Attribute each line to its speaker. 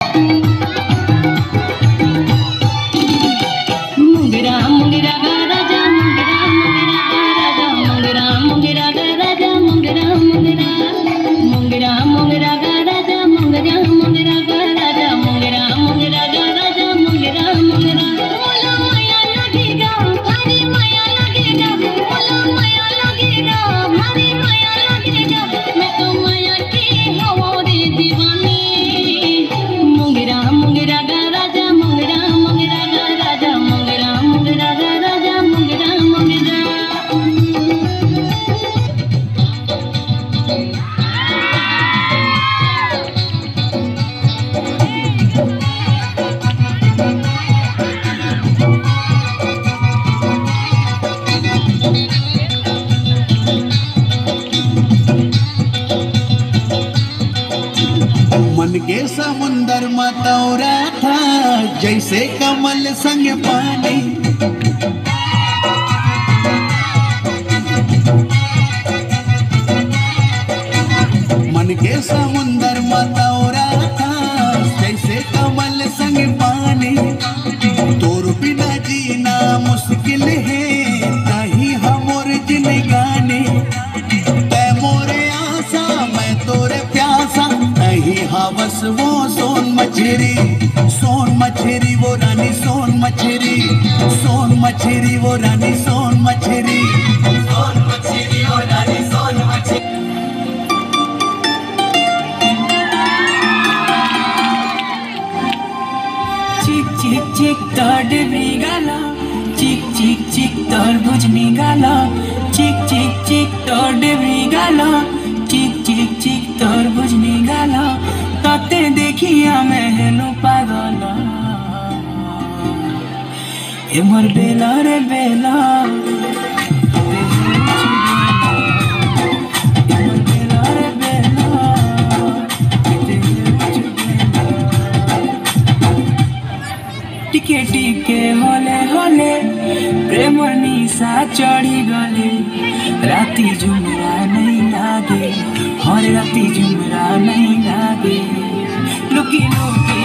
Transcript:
Speaker 1: मुंगरा मुंगरा गा राजा मुंगरा मुंगरा गा राजा मुंगरा मुंगरा गा राजा मुंगरा मुंगरा मुंगरा मुंगरा गा राजा मुंगरा मुंगरा गा राजा मुंगरा मुंगरा गा राजा मुंगरा मुंगरा बोला माया लगेगा हरी माया लगेगा बोला माया लगेगा हरी माया लगेगा मैं तो माया की हूँ रे दीवानी मुंगरा मुंगरा गा राजा मुंगरा मुंगरा गा राजा मुंगरा मुंगरा गा राजा मुंगरा मुंगरा
Speaker 2: मन के समुंदर मतौरा था जैसे कमल संग पानी। मन के समुंदर मतौरा था जैसे कमल संग पानी। तोर बिना जीना मुश्किल है कहीं हमोर जिंदगानी। तै मोरे आशा मैं तोरे प्यासा नहीं हवस वो सोन मछरी वो रानी सोन मछरी वो रानी सोन मछरी वो रानी सोन मछरी।
Speaker 3: चिक चिक चिक तोर डिबरी गाला चिक चिक चिक तोर भुजनी गाला चिक चिक चिक तोर डिबरी गाला चिक चिक चिक तोर भुजनी गाला तते देखिया मैं हेनु पागल ए मोर बेला रे बेला टिके टिके होले होले प्रेम निशा चढ़ी गले राती झुमरा नहीं लागे हर राती झुमरा नहीं लागे लुकी लुकी